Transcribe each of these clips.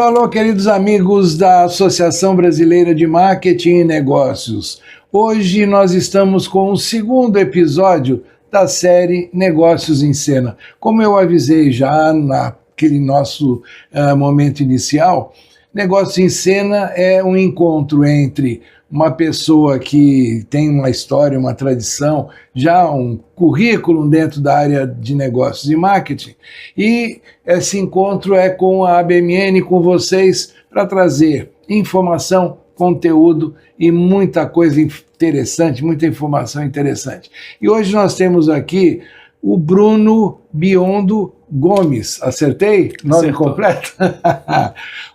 Alô, alô, queridos amigos da Associação Brasileira de Marketing e Negócios. Hoje nós estamos com o segundo episódio da série Negócios em Cena. Como eu avisei já naquele nosso momento inicial, Negócios em Cena é um encontro entre uma pessoa que tem uma história, uma tradição, já um currículo dentro da área de negócios e marketing, e esse encontro é com a ABMN, com vocês, para trazer informação, conteúdo e muita coisa interessante, muita informação interessante. E hoje nós temos aqui o Bruno Biondo Gomes. Acertei? Nome Acertou. Completo?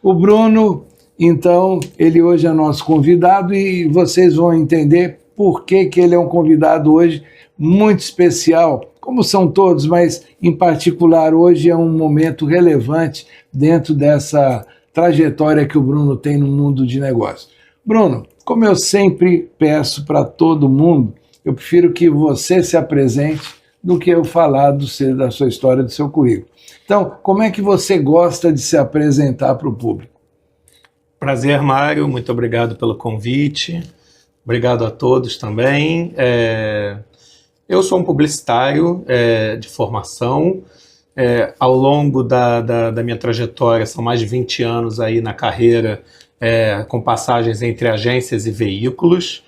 O Bruno, então, ele hoje é nosso convidado e vocês vão entender por que ele é um convidado hoje muito especial, como são todos, mas em particular hoje é um momento relevante dentro dessa trajetória que o Bruno tem no mundo de negócios. Bruno, como eu sempre peço para todo mundo, eu prefiro que você se apresente do que eu falar da sua história, do seu currículo. Então, como é que você gosta de se apresentar para o público? Prazer, Mário, muito obrigado pelo convite, obrigado a todos também. Eu sou um publicitário de formação, ao longo da minha trajetória, são mais de 20 anos aí na carreira, com passagens entre agências e veículos,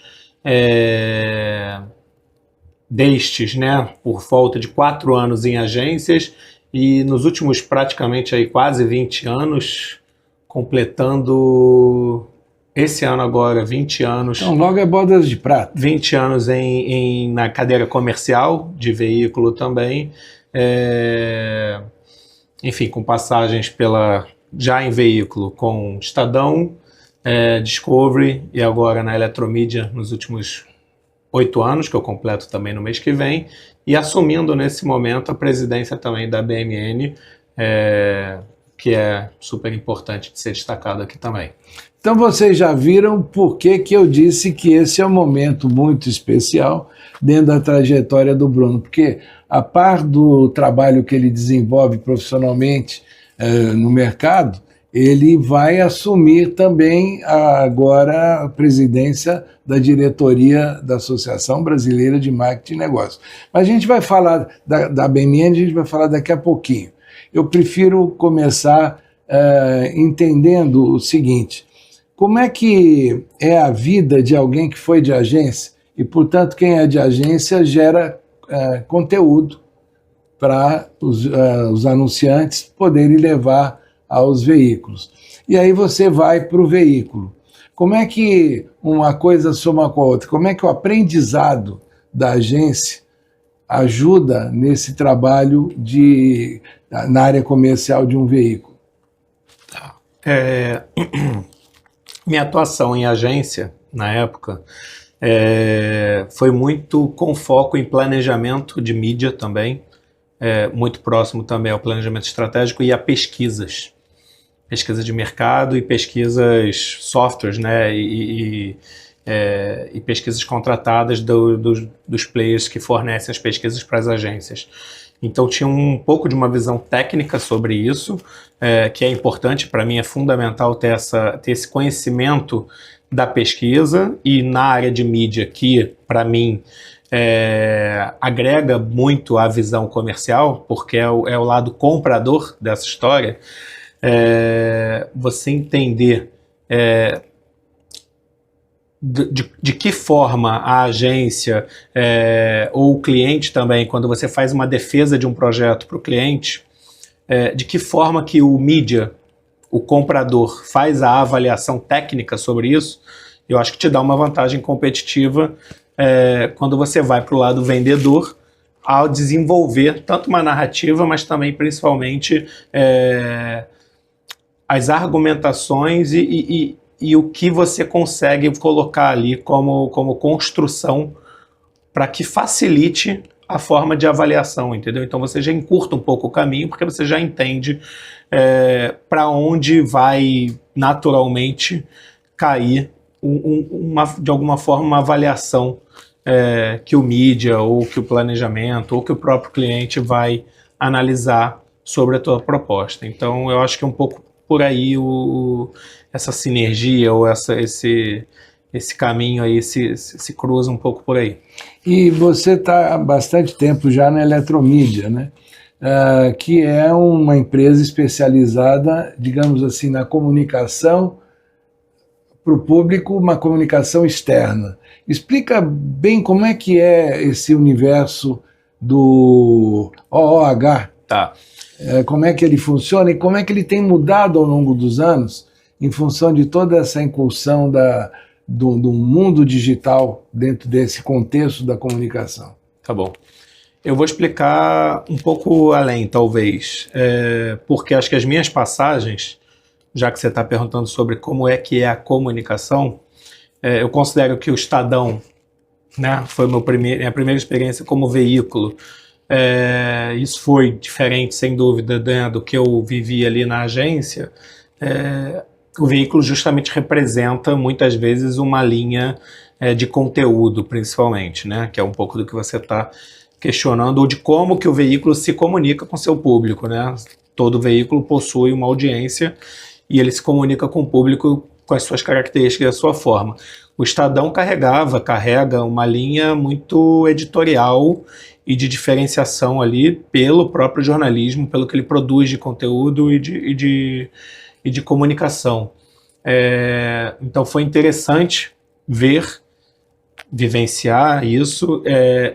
destes, por volta de 4 anos em agências, e nos últimos praticamente aí quase 20 anos, completando esse ano agora, 20 anos. Então, logo é bodas de prata. 20 anos na cadeira comercial de veículo também. Enfim, com passagens já em veículo com Estadão, Discovery e agora na Eletromídia nos últimos 8 anos, que eu completo também no mês que vem, e assumindo nesse momento a presidência também da ABMN, que é super importante de ser destacado aqui também. Então vocês já viram por que eu disse que esse é um momento muito especial dentro da trajetória do Bruno, porque a par do trabalho que ele desenvolve profissionalmente no mercado, ele vai assumir também agora a presidência da diretoria da Associação Brasileira de Marketing e Negócios. Mas a gente vai falar da ABMN, a gente vai falar daqui a pouquinho. Eu prefiro começar entendendo o seguinte: como é que é a vida de alguém que foi de agência e, portanto, quem é de agência gera conteúdo para os anunciantes poderem levar aos veículos. E aí você vai para o veículo. Como é que uma coisa soma com a outra? Como é que o aprendizado da agência ajuda nesse trabalho na área comercial de um veículo? Minha atuação em agência, na época, foi muito com foco em planejamento de mídia também, muito próximo também ao planejamento estratégico e a pesquisas de mercado e pesquisas softwares, e pesquisas contratadas dos players que fornecem as pesquisas para as agências. Então tinha um pouco de uma visão técnica sobre isso, que é importante, para mim é fundamental ter esse conhecimento da pesquisa, e na área de mídia que, para mim, agrega muito à visão comercial, porque é o lado comprador dessa história. Você entender de que forma a agência ou o cliente também, quando você faz uma defesa de um projeto para o cliente, de que forma que o mídia, o comprador, faz a avaliação técnica sobre isso, eu acho que te dá uma vantagem competitiva quando você vai para o lado vendedor, ao desenvolver tanto uma narrativa, mas também, principalmente, as argumentações e o que você consegue colocar ali como construção para que facilite a forma de avaliação, entendeu? Então você já encurta um pouco o caminho, porque você já entende para onde vai naturalmente cair de alguma forma uma avaliação que o mídia, ou que o planejamento, ou que o próprio cliente vai analisar sobre a tua proposta. Então eu acho que um pouco por aí essa sinergia ou esse caminho aí se cruza um pouco por aí. E você está há bastante tempo já na Eletromídia, né? Que é uma empresa especializada, digamos assim, na comunicação para o público, uma comunicação externa. Explica bem como é que é esse universo do OOH, Tá. Como é que ele funciona e como é que ele tem mudado ao longo dos anos em função de toda essa incursão do mundo digital dentro desse contexto da comunicação. Tá bom. Eu vou explicar um pouco além, talvez, porque acho que as minhas passagens, já que você está perguntando sobre como é que é a comunicação, eu considero que o Estadão, né, foi minha primeira experiência como veículo. Isso foi diferente, sem dúvida, né, do que eu vivi ali na agência. O veículo justamente representa, muitas vezes, uma linha de conteúdo, principalmente, né, que é um pouco do que você está questionando, ou de como que o veículo se comunica com seu público, né? Todo veículo possui uma audiência e ele se comunica com o público com as suas características e a sua forma. O Estadão carrega uma linha muito editorial e de diferenciação ali pelo próprio jornalismo, pelo que ele produz de conteúdo e de comunicação. Então foi interessante vivenciar isso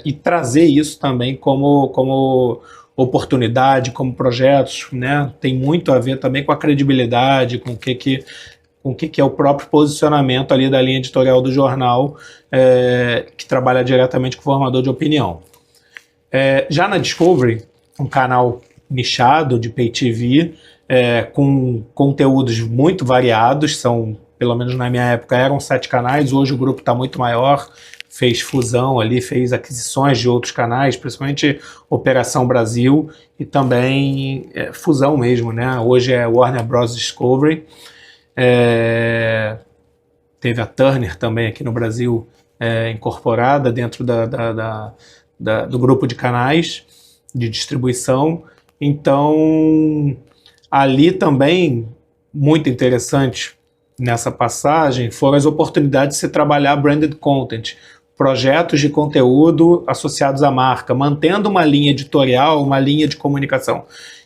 e trazer isso também como oportunidade, como projetos, né? Tem muito a ver também com a credibilidade, com o que é o próprio posicionamento ali da linha editorial do jornal, que trabalha diretamente com o formador de opinião. Já na Discovery, um canal nichado de Pay TV, com conteúdos muito variados, pelo menos na minha época eram 7 canais, hoje o grupo está muito maior, fez fusão ali, fez aquisições de outros canais, principalmente Operação Brasil e também fusão mesmo, né? Hoje é Warner Bros. Discovery, teve a Turner também aqui no Brasil incorporada dentro do grupo de canais de distribuição. Então ali também, muito interessante nessa passagem, foram as oportunidades de se trabalhar branded content, projetos de conteúdo associados à marca, mantendo uma linha editorial, uma linha de comunicação,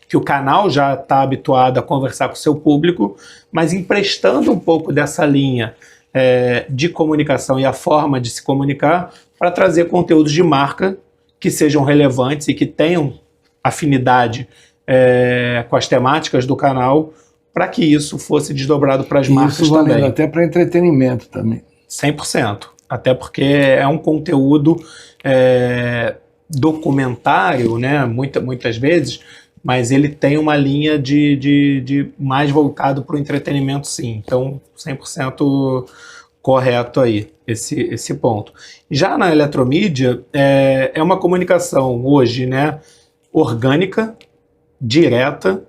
que o canal já está habituado a conversar com o seu público, mas emprestando um pouco dessa linha de comunicação e a forma de se comunicar para trazer conteúdos de marca que sejam relevantes e que tenham afinidade com as temáticas do canal, para que isso fosse desdobrado para as marcas isso também. Até para entretenimento também. 100%. Até porque é um conteúdo documentário, né, muitas vezes, mas ele tem uma linha de mais voltado para o entretenimento, sim. Então, 100% correto aí, esse ponto. Já na Eletromídia, é uma comunicação hoje, né, orgânica, direta,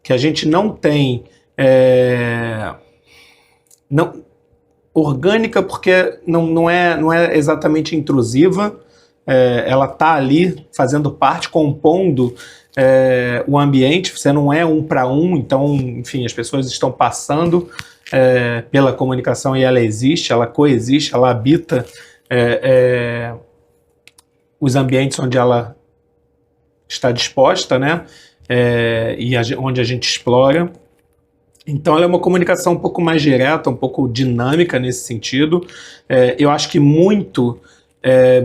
que a gente não tem... orgânica porque não é exatamente intrusiva, ela está ali fazendo parte, compondo o ambiente, você não é um para um, então, enfim, as pessoas estão passando pela comunicação e ela existe, ela coexiste, ela habita os ambientes onde ela está disposta, né? Onde a gente explora. Então ela é uma comunicação um pouco mais direta, um pouco dinâmica nesse sentido. Eu acho que muito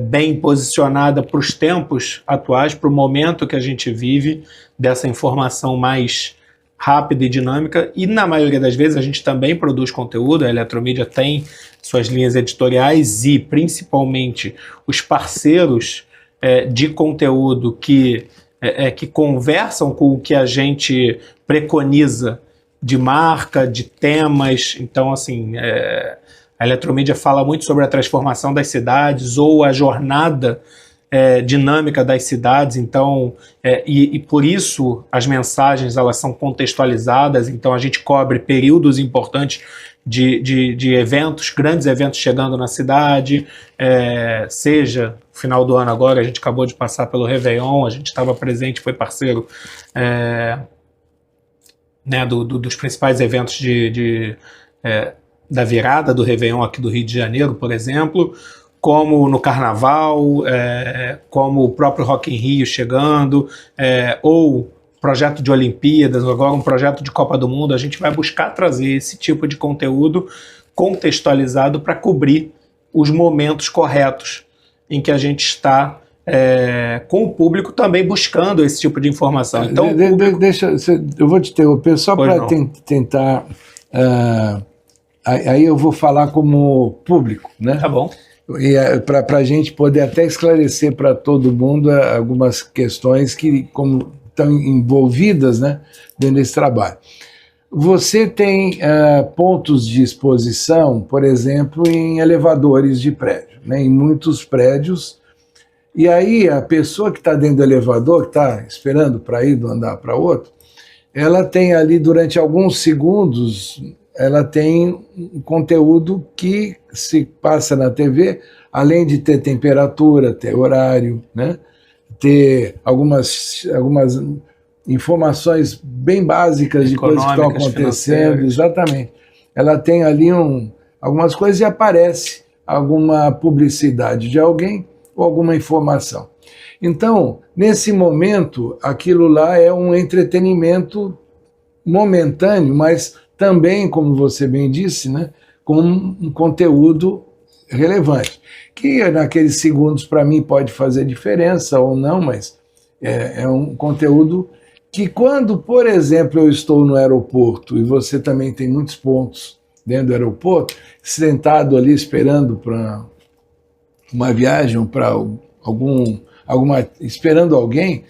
bem posicionada para os tempos atuais, para o momento que a gente vive, dessa informação mais rápida e dinâmica. E na maioria das vezes a gente também produz conteúdo, a Eletromídia tem suas linhas editoriais e principalmente os parceiros de conteúdo que conversam com o que a gente preconiza de marca, de temas. Então, assim, a Eletromídia fala muito sobre a transformação das cidades ou a jornada dinâmica das cidades. Então, e por isso as mensagens elas são contextualizadas. Então, a gente cobre períodos importantes de eventos, grandes eventos chegando na cidade, seja final do ano agora, a gente acabou de passar pelo Réveillon, a gente estava presente, foi parceiro né, dos principais eventos da virada do Réveillon aqui do Rio de Janeiro, por exemplo, como no Carnaval, como o próprio Rock in Rio chegando, ou projeto de Olimpíadas, agora um projeto de Copa do Mundo. A gente vai buscar trazer esse tipo de conteúdo contextualizado para cobrir os momentos corretos em que a gente está com o público também buscando esse tipo de informação. Então, eu vou te interromper só para tentar... aí eu vou falar como público, né? Tá bom. E para a gente poder até esclarecer para todo mundo algumas questões que como estão envolvidas, né, dentro desse trabalho. Você tem pontos de exposição, por exemplo, em elevadores de prédio, né, em muitos prédios, e aí a pessoa que está dentro do elevador, que está esperando para ir de um andar para outro, ela tem ali durante alguns segundos, ela tem um conteúdo que se passa na TV, além de ter temperatura, ter horário, né, ter algumas informações bem básicas de coisas que estão acontecendo. Exatamente. Ela tem ali algumas coisas e aparece alguma publicidade de alguém ou alguma informação. Então, nesse momento, aquilo lá é um entretenimento momentâneo, mas também, como você bem disse, né, com um conteúdo relevante, que naqueles segundos para mim pode fazer diferença ou não, mas é um conteúdo que quando, por exemplo, eu estou no aeroporto e você também tem muitos pontos dentro do aeroporto, sentado ali esperando para uma viagem, para esperando alguém,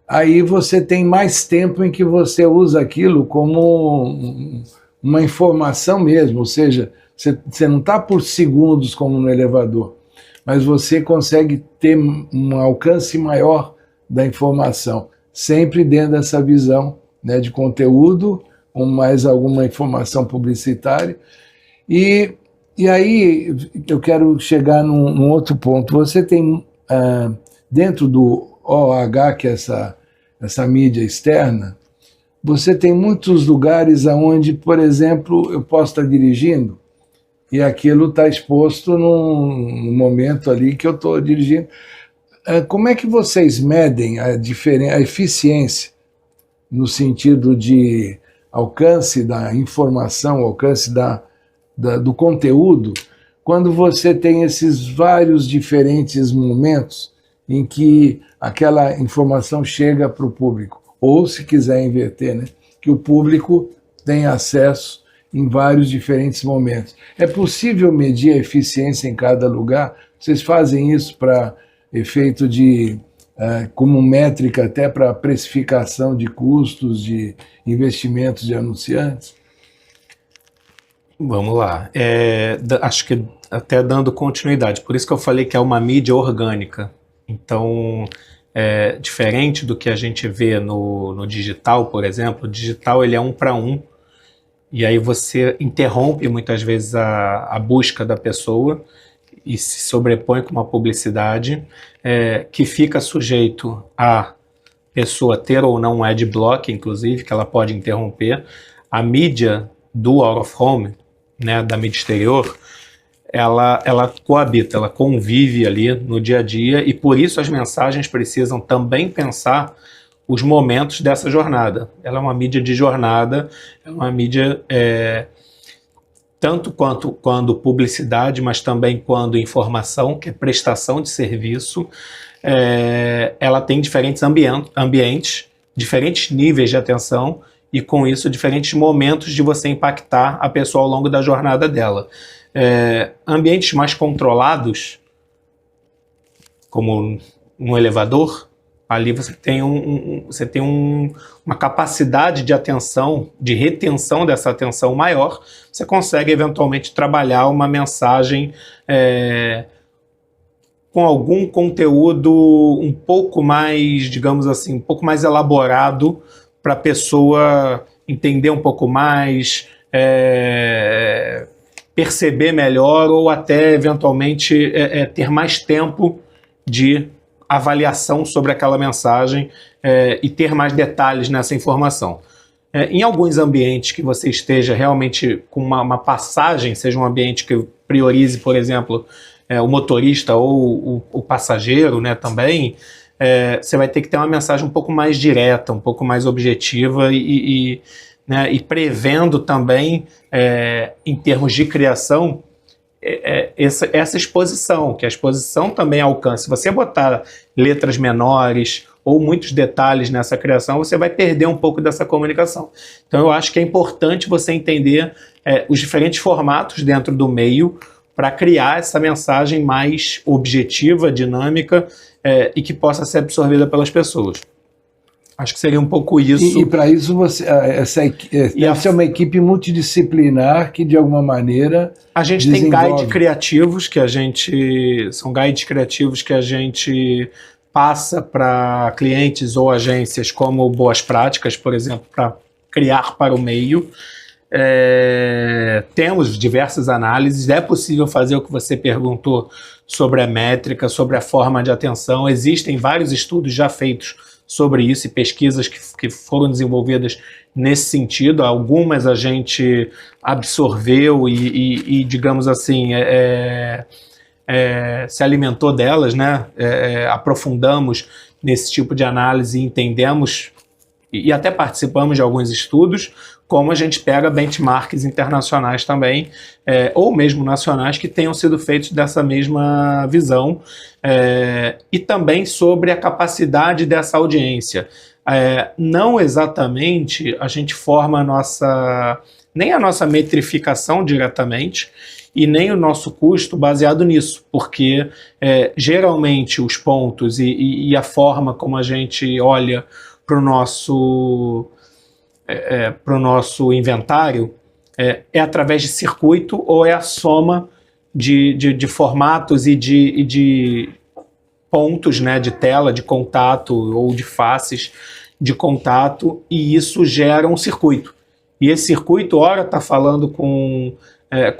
aí você tem mais tempo em que você usa aquilo como uma informação mesmo, ou seja, você não está por segundos como no elevador, mas você consegue ter um alcance maior da informação, sempre dentro dessa visão, né, de conteúdo, com mais alguma informação publicitária. E aí eu quero chegar num outro ponto. Você tem, dentro do OH, que é essa mídia externa, você tem muitos lugares onde, por exemplo, eu posso estar dirigindo e aquilo está exposto num momento ali que eu estou dirigindo. Como é que vocês medem a eficiência no sentido de alcance da informação, alcance do conteúdo, quando você tem esses vários diferentes momentos em que aquela informação chega para o público? Ou, se quiser inverter, né, que o público tem acesso em vários diferentes momentos. É possível medir a eficiência em cada lugar? Vocês fazem isso para efeito de, como métrica até para precificação de custos, de investimentos de anunciantes? Vamos lá. Acho que até dando continuidade, por isso que eu falei que é uma mídia orgânica. Então, diferente do que a gente vê no digital, por exemplo, o digital ele é 1 para 1, e aí você interrompe muitas vezes a busca da pessoa e se sobrepõe com uma publicidade que fica sujeito a pessoa ter ou não um adblock, inclusive, que ela pode interromper. A mídia do out of home, né, da mídia exterior, ela coabita, ela convive ali no dia a dia, e por isso as mensagens precisam também pensar os momentos dessa jornada. Ela é uma mídia de jornada, é uma mídia tanto quando publicidade, mas também quando informação, que é prestação de serviço. Ela tem diferentes ambientes, diferentes níveis de atenção, e com isso diferentes momentos de você impactar a pessoa ao longo da jornada dela. Ambientes mais controlados, como um elevador, ali você tem uma capacidade de atenção, de retenção dessa atenção maior. Você consegue eventualmente trabalhar uma mensagem com algum conteúdo um pouco mais, digamos assim, um pouco mais elaborado para a pessoa entender um pouco mais, perceber melhor, ou até eventualmente ter mais tempo de avaliação sobre aquela mensagem e ter mais detalhes nessa informação. em alguns ambientes que você esteja realmente com uma passagem, seja um ambiente que priorize, por exemplo, o motorista ou o passageiro, né, também, você vai ter que ter uma mensagem um pouco mais direta, um pouco mais objetiva né, e prevendo também, em termos de criação, essa exposição, que a exposição também alcance. Se você botar letras menores ou muitos detalhes nessa criação, você vai perder um pouco dessa comunicação. Então eu acho que é importante você entender os diferentes formatos dentro do meio para criar essa mensagem mais objetiva, dinâmica e que possa ser absorvida pelas pessoas. Acho que seria um pouco isso. E para isso deve ser uma equipe multidisciplinar que, de alguma maneira, a gente tem guides criativos são guides criativos que a gente passa para clientes ou agências como boas práticas, por exemplo, para criar para o meio. Temos diversas análises, é possível fazer o que você perguntou sobre a métrica, sobre a forma de atenção. Existem vários estudos já feitos sobre isso e pesquisas que foram desenvolvidas nesse sentido. Algumas a gente absorveu e digamos assim, se alimentou delas, né? Aprofundamos nesse tipo de análise e entendemos e até participamos de alguns estudos, como a gente pega benchmarks internacionais também, ou mesmo nacionais, que tenham sido feitos dessa mesma visão, e também sobre a capacidade dessa audiência. Não exatamente a gente forma nem a nossa metrificação diretamente, e nem o nosso custo baseado nisso, porque geralmente os pontos e a forma como a gente olha para o nosso inventário é através de circuito ou é a soma de formatos e de pontos, né, de tela, de contato ou de faces de contato, e isso gera um circuito. E esse circuito, ora está falando com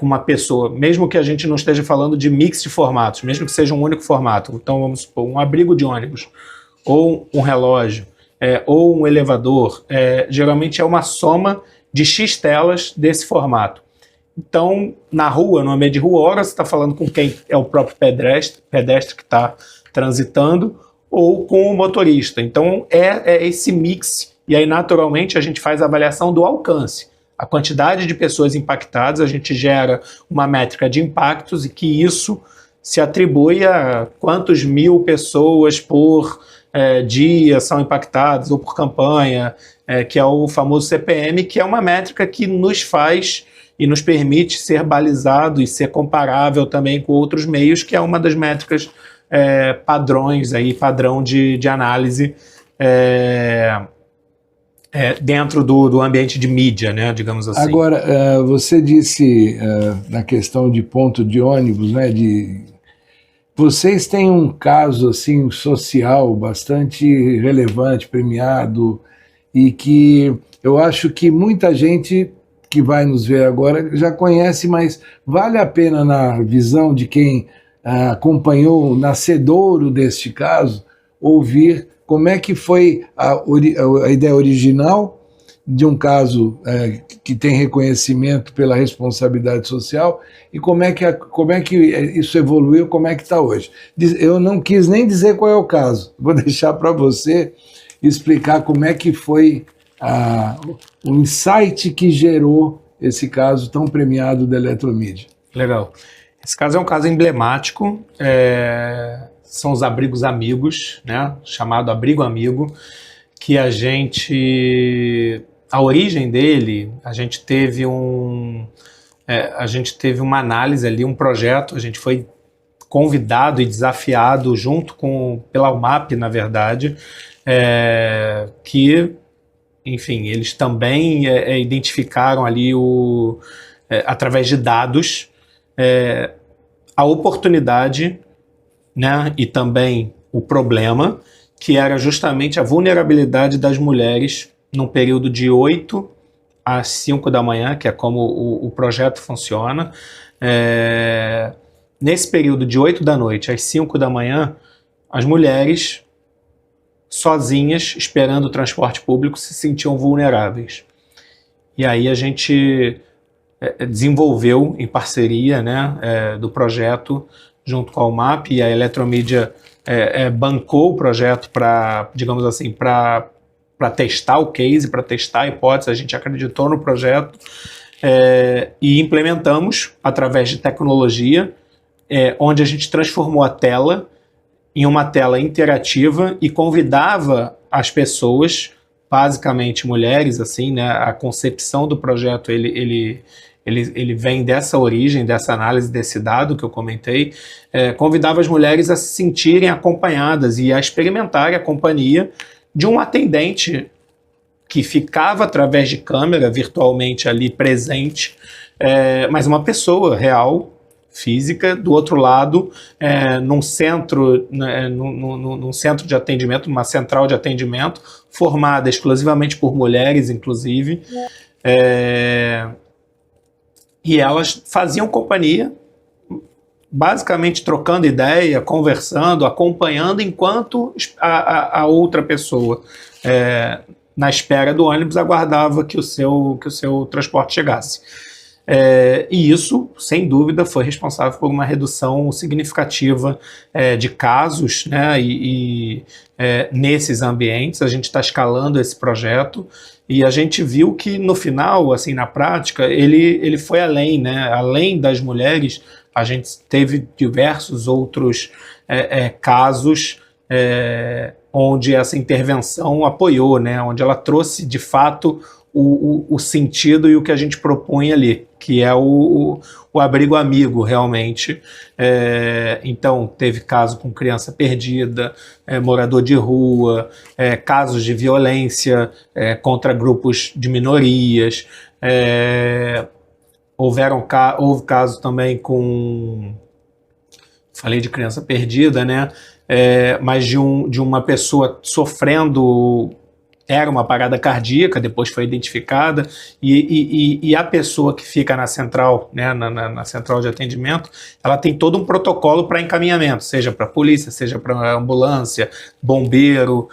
uma pessoa, mesmo que a gente não esteja falando de mix de formatos, mesmo que seja um único formato. Então vamos supor, um abrigo de ônibus, ou um relógio, ou um elevador, geralmente é uma soma de X telas desse formato. Então, na rua, no ambiente de rua, ora você está falando com quem é o próprio pedestre que está transitando, ou com o motorista. Então, é esse mix, e aí, naturalmente, a gente faz a avaliação do alcance. A quantidade de pessoas impactadas, a gente gera uma métrica de impactos, e que isso se atribui a quantos mil pessoas por dia são impactadas, ou por campanha, que é o famoso CPM, que é uma métrica que nos faz e nos permite ser balizado e ser comparável também com outros meios, que é uma das métricas padrões, padrão de análise dentro do ambiente de mídia, né, digamos assim. Agora, você disse na questão de ponto de ônibus, né, vocês têm um caso assim social bastante relevante, premiado, e que eu acho que muita gente que vai nos ver agora já conhece, mas vale a pena, na visão de quem acompanhou o nascedouro deste caso, ouvir como é que foi a ideia original de um caso que tem reconhecimento pela responsabilidade social, e como é que isso evoluiu, como é que está hoje. Eu não quis nem dizer qual é o caso, vou deixar para você explicar como é que foi o insight que gerou esse caso tão premiado da Eletromídia. Legal. Esse caso é um caso emblemático, são os abrigos amigos, né? Chamado Abrigo Amigo, que a origem dele, a gente teve uma análise ali, um projeto, a gente foi convidado e desafiado junto pela UMAP, na verdade, que, enfim, eles também identificaram ali, através de dados, a oportunidade, né, e também o problema, que era justamente a vulnerabilidade das mulheres num período de 8 às 5 da manhã, que é como o projeto funciona. Nesse período de 8 da noite às 5 da manhã, as mulheres sozinhas, esperando o transporte público, se sentiam vulneráveis. E aí a gente desenvolveu em parceria, né, do projeto junto com a UMAP, e a Eletromídia bancou o projeto para, digamos assim, para testar o case, para testar a hipótese. A gente acreditou no projeto e implementamos através de tecnologia, onde a gente transformou a tela em uma tela interativa e convidava as pessoas, basicamente mulheres, assim, né? A concepção do projeto ele vem dessa origem, dessa análise desse dado que eu comentei, convidava as mulheres a se sentirem acompanhadas e a experimentarem a companhia de um atendente que ficava através de câmera virtualmente ali presente, mas uma pessoa real, física, do outro lado, num centro, num centro de atendimento, numa central de atendimento, formada exclusivamente por mulheres, inclusive, e elas faziam companhia, basicamente trocando ideia, conversando, acompanhando, enquanto a outra pessoa, na espera do ônibus, aguardava que o seu transporte chegasse. E isso, sem dúvida, foi responsável por uma redução significativa de casos, né, nesses ambientes. A gente está escalando esse projeto e a gente viu que, no final, assim, na prática, ele foi além, né? Além das mulheres, a gente teve diversos outros casos onde essa intervenção apoiou, né? Onde ela trouxe, de fato, o sentido e o que a gente propunha ali, que é o abrigo amigo, realmente. Então, teve caso com criança perdida, morador de rua, casos de violência contra grupos de minorias, houve casos também com... Falei de criança perdida, né? Mas de uma pessoa sofrendo... Era uma parada cardíaca, depois foi identificada, e a pessoa que fica na central, né, na central de atendimento, ela tem todo um protocolo para encaminhamento, seja para polícia, seja para ambulância, bombeiro,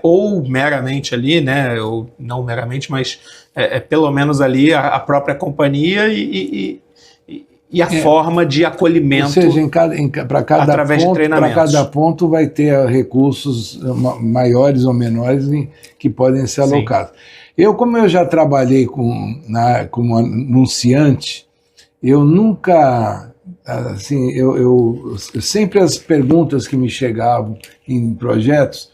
ou meramente ali, né, ou não meramente, mas pelo menos ali a própria companhia e a forma de acolhimento. Ou seja, através de treinamentos. Para cada ponto vai ter recursos maiores ou menores que podem ser alocados. Sim. Como eu já trabalhei como anunciante, eu nunca, assim, eu sempre as perguntas que me chegavam em projetos,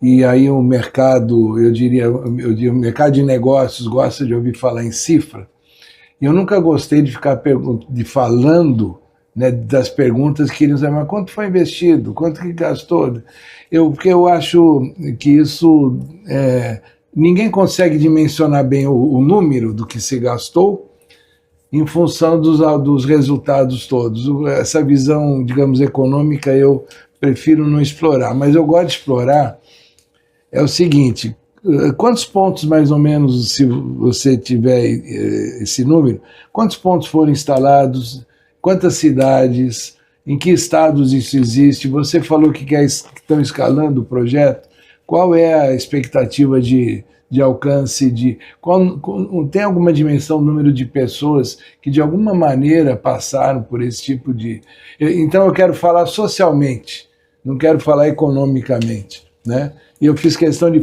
e aí o mercado, eu diria, o mercado de negócios gosta de ouvir falar em cifra. Eu nunca gostei de ficar falando, né, das perguntas que queriam saber, mas quanto foi investido, quanto que gastou? Porque eu acho que isso, ninguém consegue dimensionar bem o número do que se gastou em função dos resultados todos. Essa visão, digamos, econômica eu prefiro não explorar, mas eu gosto de explorar o seguinte: quantos pontos, mais ou menos, se você tiver esse número, quantos pontos foram instalados, quantas cidades, em que estados isso existe? Você falou que estão escalando o projeto. Qual é a expectativa de alcance? Tem alguma dimensão, número de pessoas que de alguma maneira passaram por esse tipo de... Então eu quero falar socialmente, não quero falar economicamente, né? E eu fiz questão de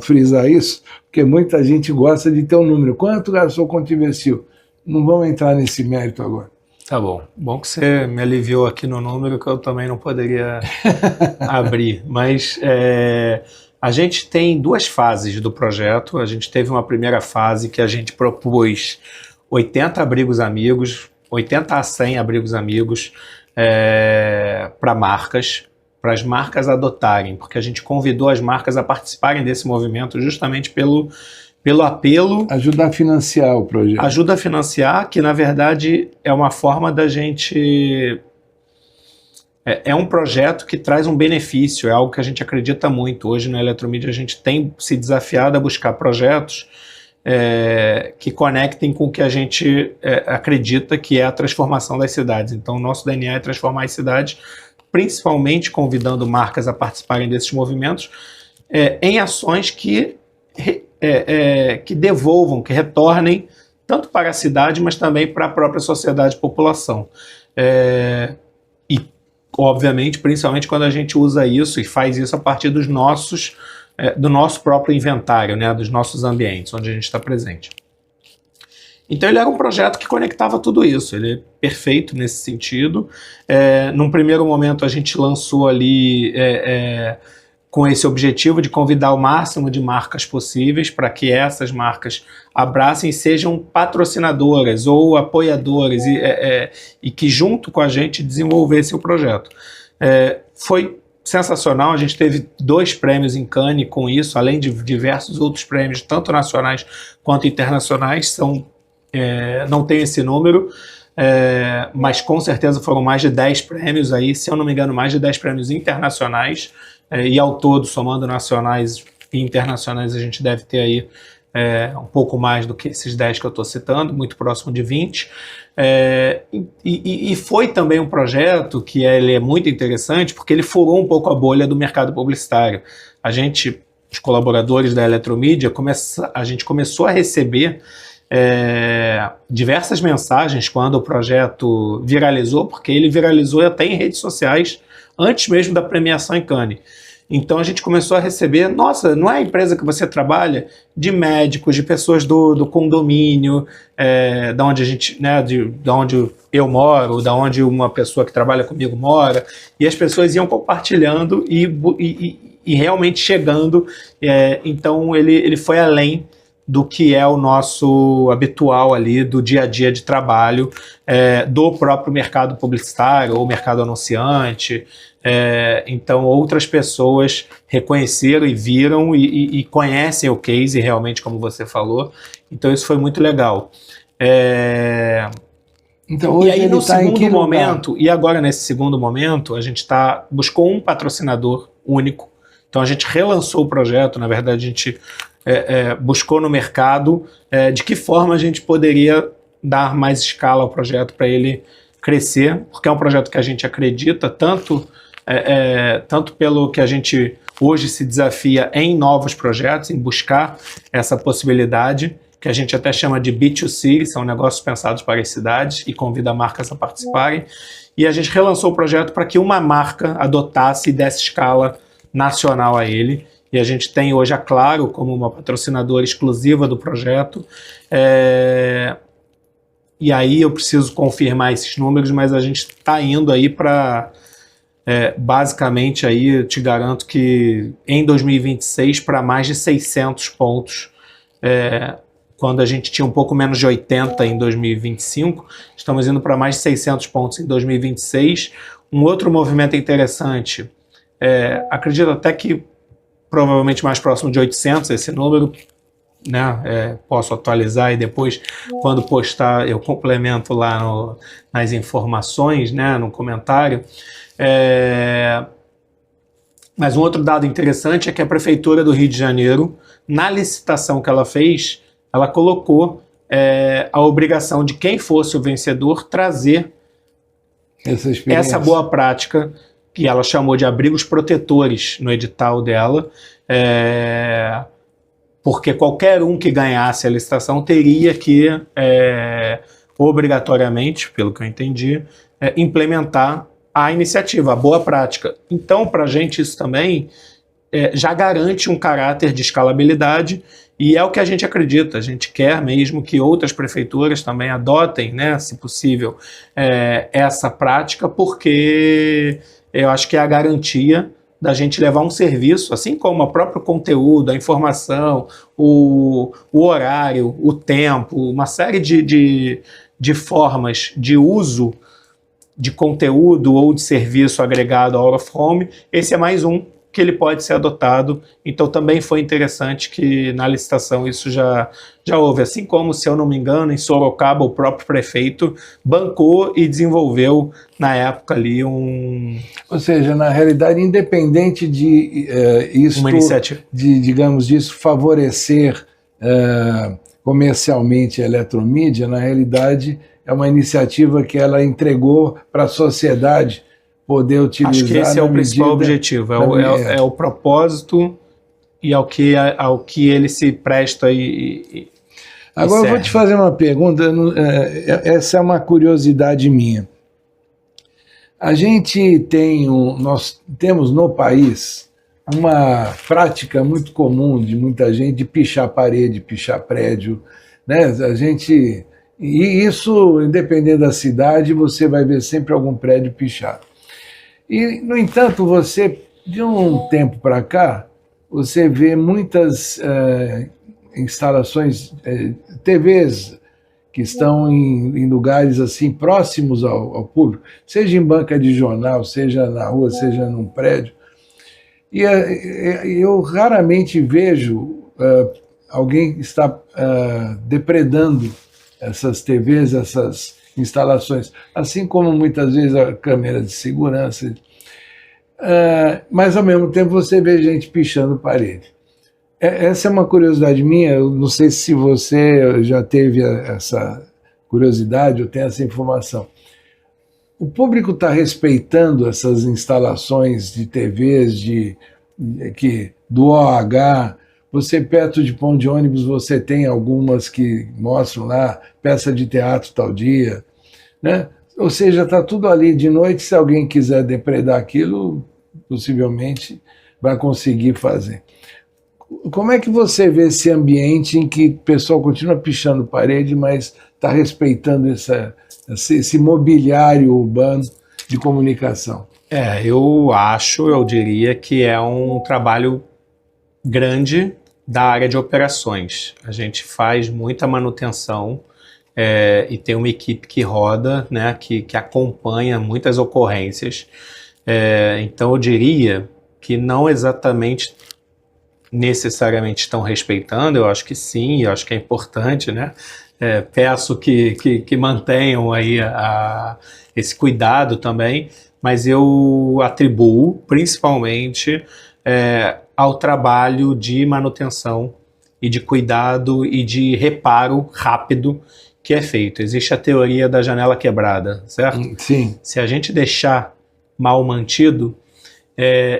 frisar isso, porque muita gente gosta de ter um número. Quanto gastou, quanto investiu? Não vamos entrar nesse mérito agora. Tá bom. Bom que você me aliviou aqui no número, que eu também não poderia abrir. Mas a gente tem duas fases do projeto. A gente teve uma primeira fase que a gente propôs 80 abrigos amigos, 80 a 100 abrigos amigos para marcas, para as marcas adotarem, porque a gente convidou as marcas a participarem desse movimento justamente pelo apelo... Ajudar a financiar o projeto. Ajuda a financiar, que na verdade é uma forma da gente... É um projeto que traz um benefício, é algo que a gente acredita muito. Hoje na Eletromídia a gente tem se desafiado a buscar projetos que conectem com o que a gente acredita que é a transformação das cidades. Então o nosso DNA é transformar as cidades, principalmente convidando marcas a participarem desses movimentos, em ações que que devolvam, que retornem tanto para a cidade, mas também para a própria sociedade e população. E, obviamente, principalmente quando a gente usa isso e faz isso a partir do nosso próprio inventário, né, dos nossos ambientes, onde a gente está presente. Então ele era um projeto que conectava tudo isso, ele é perfeito nesse sentido. Num primeiro momento a gente lançou ali com esse objetivo de convidar o máximo de marcas possíveis para que essas marcas abracem e sejam patrocinadoras ou apoiadoras e que junto com a gente desenvolvessem o projeto. Foi sensacional, a gente teve 2 prêmios em Cannes com isso, além de diversos outros prêmios, tanto nacionais quanto internacionais, não tenho esse número, mas com certeza foram mais de 10 prêmios aí, se eu não me engano, mais de 10 prêmios internacionais, e ao todo, somando nacionais e internacionais, a gente deve ter aí um pouco mais do que esses 10 que eu estou citando, muito próximo de 20. E foi também um projeto que ele é muito interessante, porque ele furou um pouco a bolha do mercado publicitário. Os colaboradores da Eletromídia, a gente começou a receber diversas mensagens quando o projeto viralizou, porque ele viralizou até em redes sociais antes mesmo da premiação em Cannes. Então a gente começou a receber, nossa, não é a empresa que você trabalha? De médicos, de pessoas do condomínio, da onde a gente, né, da onde eu moro, da onde uma pessoa que trabalha comigo mora, e as pessoas iam compartilhando e realmente chegando. Então ele foi além do que é o nosso habitual ali do dia a dia de trabalho do próprio mercado publicitário ou mercado anunciante. Então outras pessoas reconheceram e viram e conhecem o case realmente, como você falou. Então isso foi muito legal. Então, hoje e aí no tá segundo momento, e agora nesse segundo momento, a gente buscou um patrocinador único. Então a gente relançou o projeto, na verdade a gente buscou no mercado de que forma a gente poderia dar mais escala ao projeto para ele crescer, porque é um projeto que a gente acredita, tanto pelo que a gente hoje se desafia em novos projetos, em buscar essa possibilidade, que a gente até chama de B2C, são negócios pensados para as cidades e convida marcas a participarem, e a gente relançou o projeto para que uma marca adotasse e desse escala nacional a ele. E a gente tem hoje a Claro como uma patrocinadora exclusiva do projeto. E aí eu preciso confirmar esses números, mas a gente está indo aí para, basicamente, aí eu te garanto que em 2026 para mais de 600 pontos, quando a gente tinha um pouco menos de 80 em 2025, estamos indo para mais de 600 pontos em 2026. Um outro movimento interessante, acredito até que provavelmente mais próximo de 800 esse número, né? Posso atualizar e depois, quando postar, eu complemento lá nas informações, né? No comentário. Mas um outro dado interessante é que a Prefeitura do Rio de Janeiro, na licitação que ela fez, ela colocou a obrigação de quem fosse o vencedor trazer essa boa prática, que ela chamou de abrigos protetores no edital dela, porque qualquer um que ganhasse a licitação teria que, obrigatoriamente, pelo que eu entendi, implementar a iniciativa, a boa prática. Então, para a gente, isso também já garante um caráter de escalabilidade, e é o que a gente acredita. A gente quer mesmo que outras prefeituras também adotem, né, se possível, essa prática, porque eu acho que é a garantia da gente levar um serviço, assim como o próprio conteúdo, a informação, o horário, o tempo, uma série de formas de uso de conteúdo ou de serviço agregado ao Out of Home. Esse é mais um que ele pode ser adotado. Então também foi interessante que na licitação isso já houve, assim como, se eu não me engano, em Sorocaba o próprio prefeito bancou e desenvolveu na época ali Ou seja, na realidade, independente de uma iniciativa, digamos, disso favorecer comercialmente a Eletromídia, na realidade é uma iniciativa que ela entregou para a sociedade poder utilizar. Acho que esse é o principal objetivo, é o propósito e ao que ele se presta Agora eu vou te fazer uma pergunta, essa é uma curiosidade minha. Nós temos no país uma prática muito comum de muita gente de pichar parede, pichar prédio, né? E isso, independente da cidade, você vai ver sempre algum prédio pichado. E, no entanto, de um tempo para cá, você vê muitas instalações, TVs que estão em lugares assim próximos ao público, seja em banca de jornal, seja na rua, seja num prédio. E eu raramente vejo alguém que está depredando essas TVs, essas instalações, assim como muitas vezes a câmera de segurança. Mas, ao mesmo tempo, você vê gente pichando parede. Essa é uma curiosidade minha, eu não sei se você já teve essa curiosidade ou tem essa informação. O público está respeitando essas instalações de TVs do OH. Você, perto de ponto de ônibus, você tem algumas que mostram lá, peça de teatro tal dia, né? Ou seja, está tudo ali de noite, se alguém quiser depredar aquilo, possivelmente vai conseguir fazer. Como é que você vê esse ambiente em que o pessoal continua pichando parede, mas está respeitando esse mobiliário urbano de comunicação? Eu diria que é um trabalho grande da área de operações. A gente faz muita manutenção e tem uma equipe que roda, né, que acompanha muitas ocorrências. Então eu diria que não exatamente necessariamente estão respeitando, eu acho que sim, eu acho que é importante, né? Peço que mantenham aí esse cuidado também, mas eu atribuo principalmente ao trabalho de manutenção e de cuidado e de reparo rápido que é feito. Existe a teoria da janela quebrada, certo? Sim. Se a gente deixar mal mantido,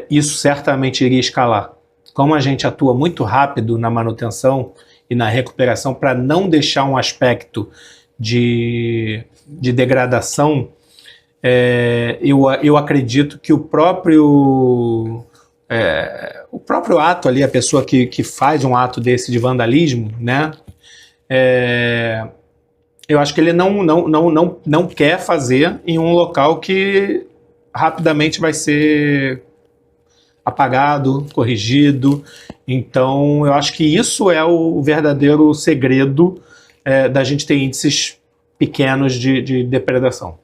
isso certamente iria escalar. Como a gente atua muito rápido na manutenção e na recuperação para não deixar um aspecto de degradação, eu acredito que o próprio ato ali, a pessoa que faz um ato desse de vandalismo, né, eu acho que ele não quer fazer em um local que rapidamente vai ser apagado, corrigido. Então, eu acho que isso é o verdadeiro segredo da gente ter índices pequenos de depredação.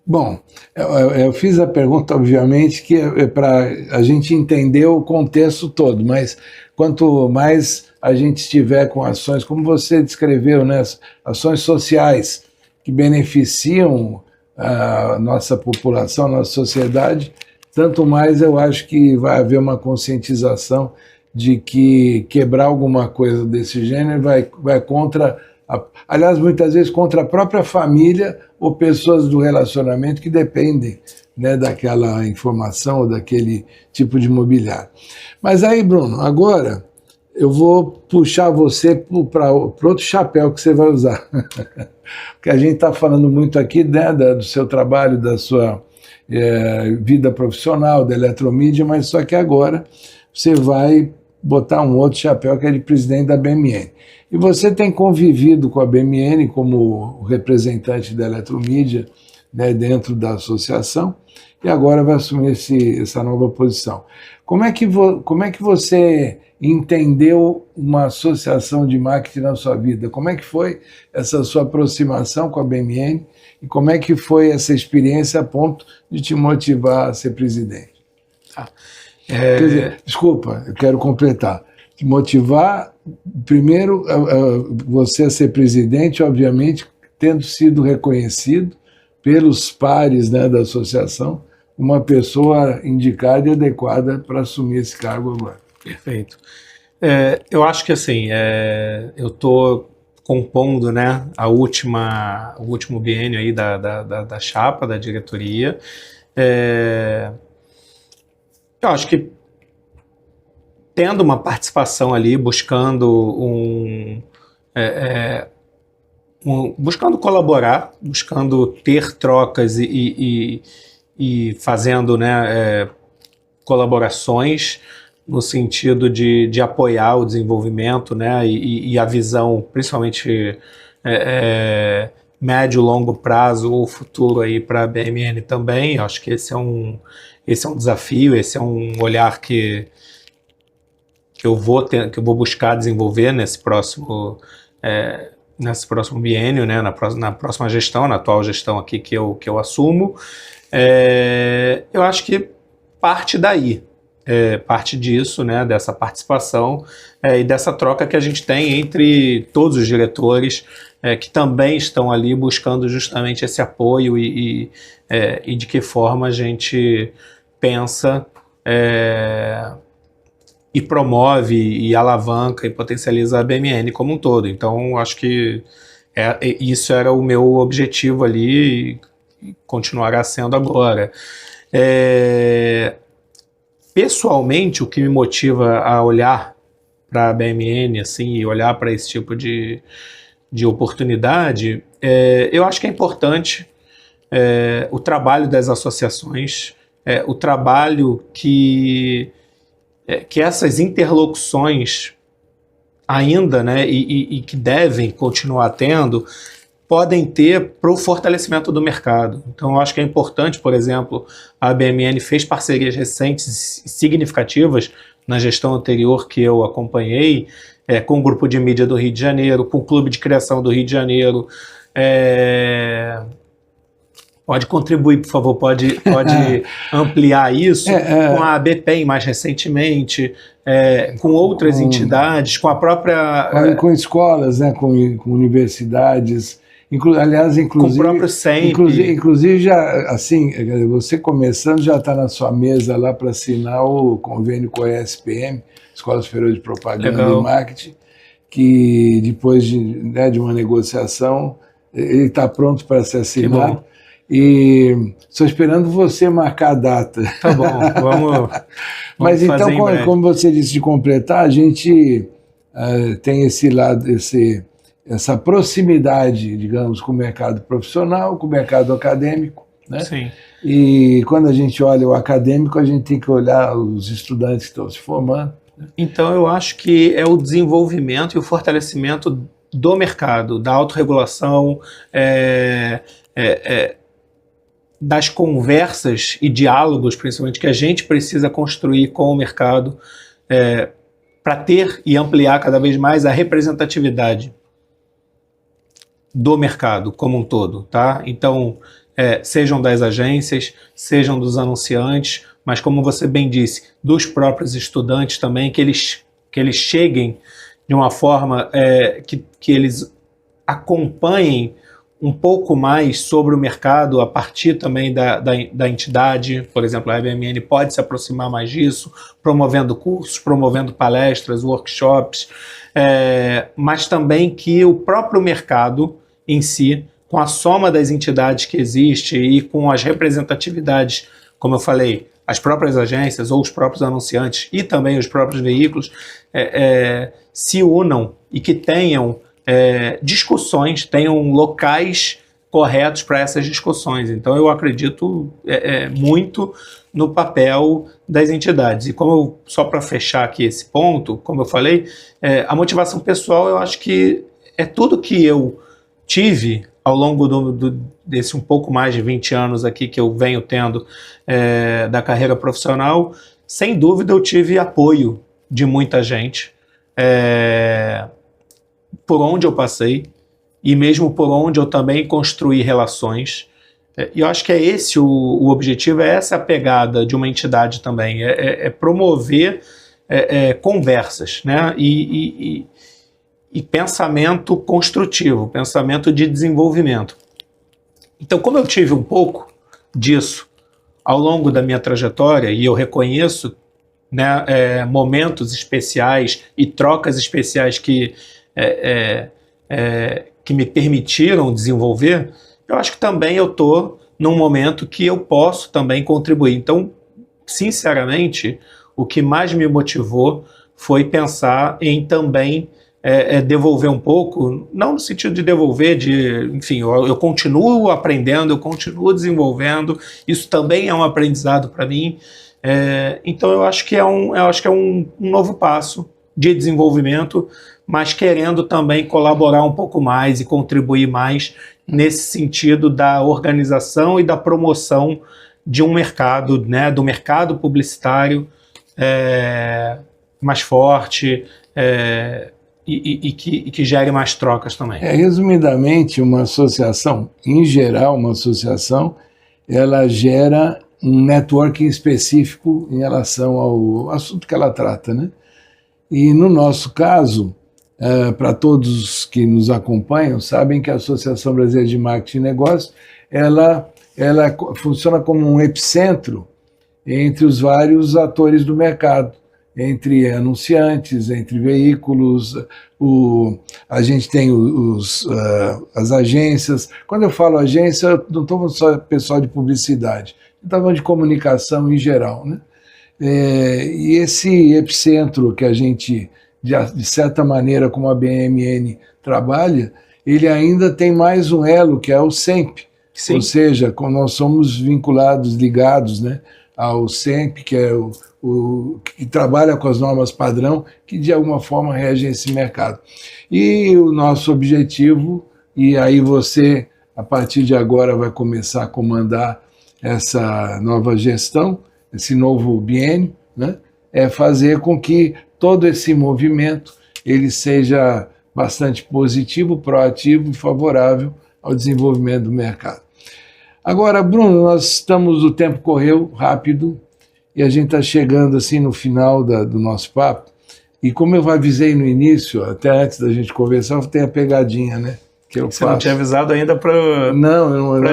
Bom, eu fiz a pergunta, obviamente, que é para a gente entender o contexto todo, mas quanto mais a gente estiver com ações, como você descreveu, né, ações sociais que beneficiam a nossa população, a nossa sociedade, tanto mais eu acho que vai haver uma conscientização de que quebrar alguma coisa desse gênero vai contra, aliás, muitas vezes contra a própria família ou pessoas do relacionamento que dependem, né, daquela informação ou daquele tipo de mobiliário. Mas aí, Bruno, agora eu vou puxar você para outro chapéu que você vai usar. Porque a gente está falando muito aqui, né, do seu trabalho, da sua vida profissional, da eletromídia, mas só que agora você vai botar um outro chapéu que é de presidente da BMN. E você tem convivido com a BMN como representante da eletromídia, né, dentro da associação, e agora vai assumir essa nova posição. Como é que você entendeu uma associação de marketing na sua vida? Como é que foi essa sua aproximação com a BMN e como é que foi essa experiência a ponto de te motivar a ser presidente? Quer dizer, desculpa, eu quero completar. Te motivar, primeiro, você a ser presidente, obviamente, tendo sido reconhecido pelos pares, né, da associação, uma pessoa indicada e adequada para assumir esse cargo agora. Perfeito. Eu acho que assim, eu estou compondo, né, o último biênio aí da chapa, da diretoria. Eu acho que tendo uma participação ali, buscando colaborar, buscando ter trocas e fazendo, né, colaborações no sentido de apoiar o desenvolvimento, né, e a visão, principalmente médio e longo prazo ou futuro aí para a BMN também. Acho que esse é um desafio, esse é um olhar que eu vou buscar desenvolver nesse próximo biênio, né, na próxima gestão, na atual gestão aqui que eu assumo. Eu acho que parte daí, parte disso, né, dessa participação e dessa troca que a gente tem entre todos os diretores que também estão ali buscando justamente esse apoio e de que forma a gente pensa e promove e alavanca e potencializa a BMN como um todo. Então, acho que isso era o meu objetivo ali e continuará sendo agora. Pessoalmente, o que me motiva a olhar para a BMN assim, e olhar para esse tipo de oportunidade, eu acho que é importante o trabalho das associações, o trabalho que essas interlocuções ainda, né, e que devem continuar tendo, podem ter para o fortalecimento do mercado. Então, eu acho que é importante, por exemplo, a BMN fez parcerias recentes significativas na gestão anterior que eu acompanhei, com o Grupo de Mídia do Rio de Janeiro, com o Clube de Criação do Rio de Janeiro. Pode contribuir, por favor, pode ampliar isso com a ABPEM mais recentemente, com outras entidades, com a própria... Com escolas, né, com universidades, aliás, com o próprio SEMP. Inclusive, já, assim, você começando, já está na sua mesa lá para assinar o convênio com a ESPM, Escola Superior de Propaganda e Marketing, que depois de uma negociação, ele está pronto para ser assinado. E estou esperando você marcar a data. Tá bom, vamos Mas então, como você disse, de completar, a gente tem esse lado, essa proximidade, digamos, com o mercado profissional, com o mercado acadêmico, né? Sim. E quando a gente olha o acadêmico, a gente tem que olhar os estudantes que estão se formando. Então, eu acho que é o desenvolvimento e o fortalecimento do mercado, da autorregulação, das conversas e diálogos, principalmente, que a gente precisa construir com o mercado para ter e ampliar cada vez mais a representatividade do mercado como um todo, tá? Então, sejam das agências, sejam dos anunciantes, mas como você bem disse, dos próprios estudantes também, que eles cheguem de uma forma que eles acompanhem um pouco mais sobre o mercado a partir também da entidade. Por exemplo, a BMN pode se aproximar mais disso, promovendo cursos, promovendo palestras, workshops, mas também que o próprio mercado em si, com a soma das entidades que existe e com as representatividades, como eu falei, as próprias agências ou os próprios anunciantes e também os próprios veículos, se unam e que tenham discussões, tenham locais corretos para essas discussões. Então, eu acredito muito no papel das entidades. E só para fechar aqui esse ponto, como eu falei, a motivação pessoal, eu acho que é tudo que eu tive ao longo desse um pouco mais de 20 anos aqui que eu venho tendo da carreira profissional. Sem dúvida, eu tive apoio de muita gente, por onde eu passei, e mesmo por onde eu também construí relações. E eu acho que é esse o objetivo, é essa a pegada de uma entidade também, promover conversas, né? E pensamento construtivo, pensamento de desenvolvimento. Então, como eu tive um pouco disso ao longo da minha trajetória, e eu reconheço, né, momentos especiais e trocas especiais que me permitiram desenvolver, eu acho que também eu estou num momento que eu posso também contribuir. Então, sinceramente, o que mais me motivou foi pensar em também devolver um pouco, não no sentido de devolver, enfim, eu continuo aprendendo, eu continuo desenvolvendo, isso também é um aprendizado para mim. Então eu acho que é um novo passo de desenvolvimento, mas querendo também colaborar um pouco mais e contribuir mais nesse sentido da organização e da promoção de um mercado, né, do mercado publicitário mais forte e que gere mais trocas também. Resumidamente, uma associação, em geral, ela gera um networking específico em relação ao assunto que ela trata, né? E no nosso caso, para todos que nos acompanham, sabem que a Associação Brasileira de Marketing e Negócios, ela funciona como um epicentro entre os vários atores do mercado, entre anunciantes, entre veículos, a gente tem as agências. Quando eu falo agência, eu não estou falando só pessoal de publicidade, eu estou falando de comunicação em geral, né? E esse epicentro que a gente, de certa maneira, como a BMN trabalha, ele ainda tem mais um elo, que é o SEMP. Sim. Ou seja, nós somos vinculados, ligados, né, ao SEMP, que é que trabalha com as normas padrão, que de alguma forma regem esse mercado. E o nosso objetivo, e aí você, a partir de agora, vai começar a comandar essa nova gestão, esse novo biênio, né, é fazer com que todo esse movimento ele seja bastante positivo, proativo e favorável ao desenvolvimento do mercado. Agora, Bruno, o tempo correu rápido e a gente está chegando assim no final do nosso papo. E como eu avisei no início, até antes da gente conversar, tem a pegadinha, né? Que eu Você faço. Não tinha avisado ainda para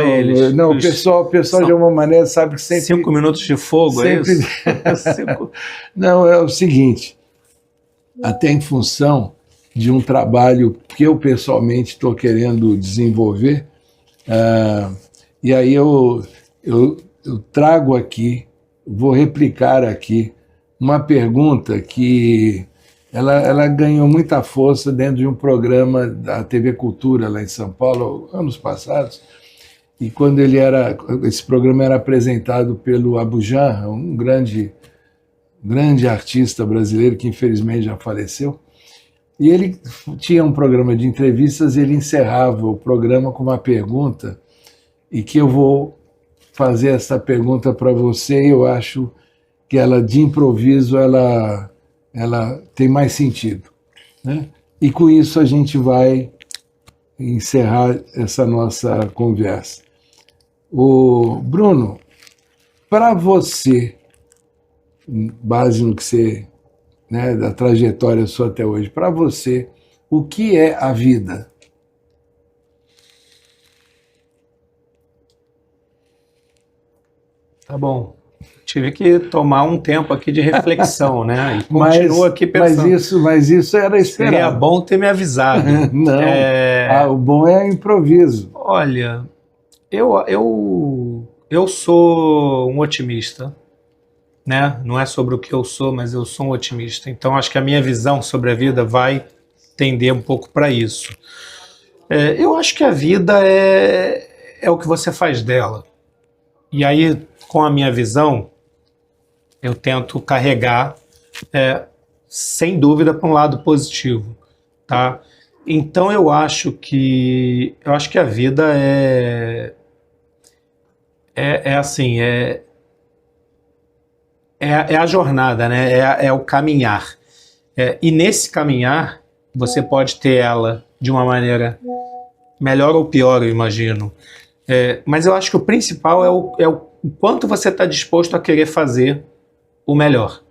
eles? Não, o pessoal de alguma maneira sabe que sempre... 5 minutos de fogo, sempre, é isso? Não, é o seguinte, até em função de um trabalho que eu pessoalmente estou querendo desenvolver, e aí eu trago aqui, vou replicar aqui, uma pergunta que ela ganhou muita força dentro de um programa da TV Cultura, lá em São Paulo, anos passados, e quando esse programa era apresentado pelo Abu Janra, um grande artista brasileiro que infelizmente já faleceu, e ele tinha um programa de entrevistas e ele encerrava o programa com uma pergunta, e que eu vou fazer essa pergunta para você, e eu acho que ela, de improviso, ela tem mais sentido, né? E com isso a gente vai encerrar essa nossa conversa. Bruno, para você, base no que você, né, da trajetória sua até hoje, para você, o que é a vida? Tá bom. Tive que tomar um tempo aqui de reflexão, né? E continuo aqui pensando. Mas isso era esperado. Seria bom ter me avisado. Não, o bom é improviso. Olha, eu sou um otimista, né? Não é sobre o que eu sou, mas eu sou um otimista. Então, acho que a minha visão sobre a vida vai tender um pouco para isso. Eu acho que a vida é o que você faz dela. E aí, com a minha visão, eu tento carregar, sem dúvida, para um lado positivo, tá? Então eu acho que a vida assim, é a jornada, né? É o caminhar. E nesse caminhar, você pode ter ela de uma maneira melhor ou pior, eu imagino. Mas eu acho que o principal é o quanto você está disposto a querer fazer o melhor,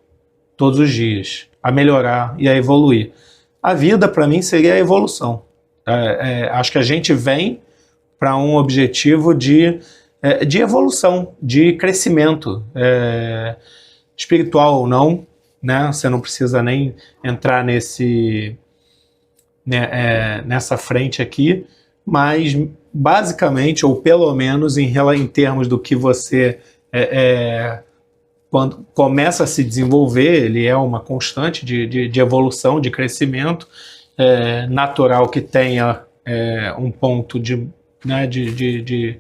todos os dias, a melhorar e a evoluir. A vida, para mim, seria a evolução. Acho que a gente vem para um objetivo de evolução, de crescimento, espiritual ou não, né? Você não precisa nem entrar nessa frente aqui, mas basicamente, ou pelo menos em termos do que você quando começa a se desenvolver, ele é uma constante de evolução, de crescimento, natural que tenha um ponto né, de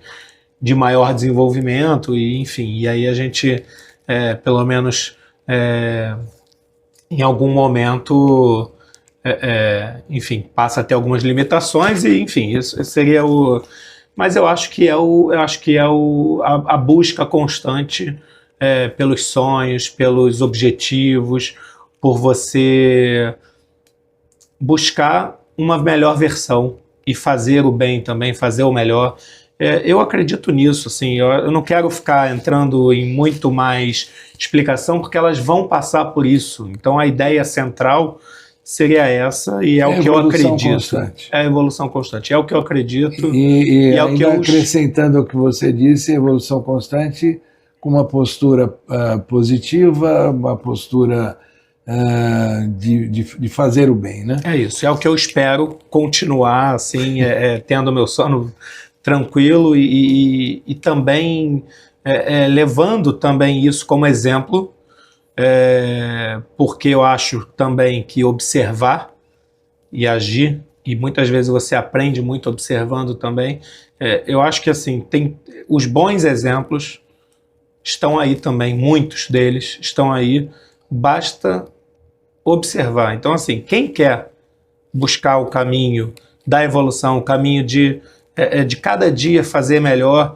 maior desenvolvimento, e enfim, e aí a gente, pelo menos em algum momento, enfim, passa a ter algumas limitações, e enfim, isso seria o... Mas eu acho que a busca constante pelos sonhos, pelos objetivos, por você buscar uma melhor versão e fazer o bem também, fazer o melhor. Eu acredito nisso, assim, eu não quero ficar entrando em muito mais explicação, porque elas vão passar por isso. Então a ideia central seria essa, e é o que eu acredito. Constante. É a evolução constante, é o que eu acredito. E é o que acrescentando ao que você disse, evolução constante com uma postura positiva, uma postura de fazer o bem, né? É isso, é o que eu espero continuar, assim, tendo meu sono tranquilo e também levando também isso como exemplo, porque eu acho também que observar e agir, e muitas vezes você aprende muito observando também, eu acho que assim, tem os bons exemplos estão aí também, muitos deles estão aí, basta observar. Então assim, quem quer buscar o caminho da evolução, o caminho de cada dia fazer melhor,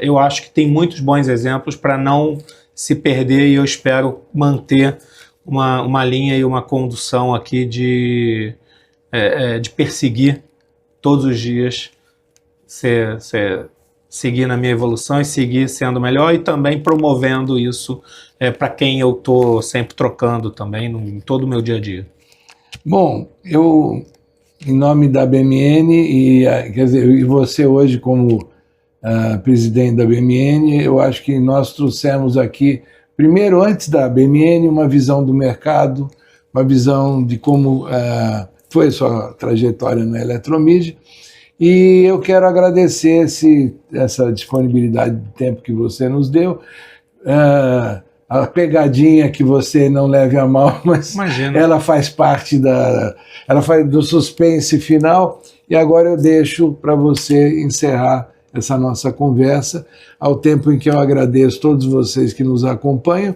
eu acho que tem muitos bons exemplos para não se perder, e eu espero manter uma linha e uma condução aqui de perseguir todos os dias, seguir na minha evolução e seguir sendo melhor, e também promovendo isso para quem eu estou sempre trocando também em todo o meu dia a dia. Bom, eu, em nome da BMN, quer dizer, e você hoje como presidente da BMN, eu acho que nós trouxemos aqui, primeiro, antes da BMN, uma visão do mercado, uma visão de como foi a sua trajetória na Eletromídia, e eu quero agradecer essa disponibilidade de tempo que você nos deu, a pegadinha que você não leve a mal, mas imagina, ela faz parte do suspense final, e agora eu deixo para você encerrar essa nossa conversa, ao tempo em que eu agradeço todos vocês que nos acompanham,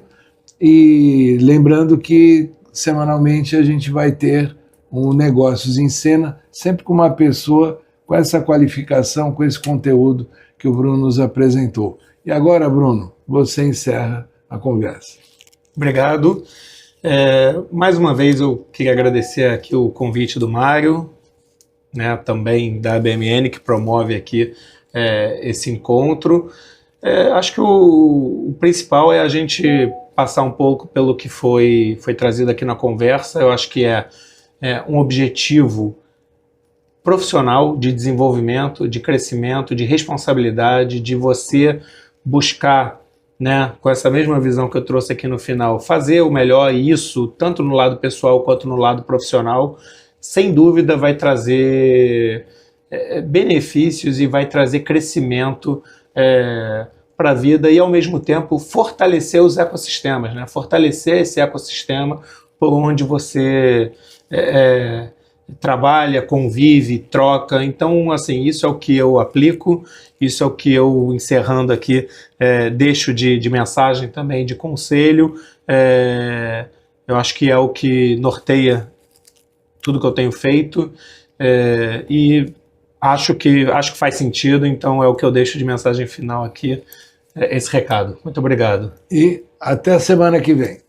e lembrando que semanalmente a gente vai ter um Negócios em Cena, sempre com uma pessoa com essa qualificação, com esse conteúdo que o Bruno nos apresentou. E agora, Bruno, você encerra a conversa. Obrigado. Mais uma vez eu queria agradecer aqui o convite do Mário, né, também da BMN, que promove aqui esse encontro. Acho que o principal é a gente passar um pouco pelo que foi trazido aqui na conversa. Eu acho que é um objetivo profissional de desenvolvimento, de crescimento, de responsabilidade, de você buscar, né, com essa mesma visão que eu trouxe aqui no final, fazer o melhor, e isso, tanto no lado pessoal quanto no lado profissional, sem dúvida vai trazer benefícios e vai trazer crescimento para a vida, e ao mesmo tempo fortalecer os ecossistemas, né? Fortalecer esse ecossistema por onde você trabalha, convive, troca. Então, assim, isso é o que eu aplico, isso é o que eu, encerrando aqui, deixo de mensagem também, de conselho. Eu acho que é o que norteia tudo que eu tenho feito, e acho que faz sentido, então é o que eu deixo de mensagem final aqui, esse recado. Muito obrigado. E até a semana que vem.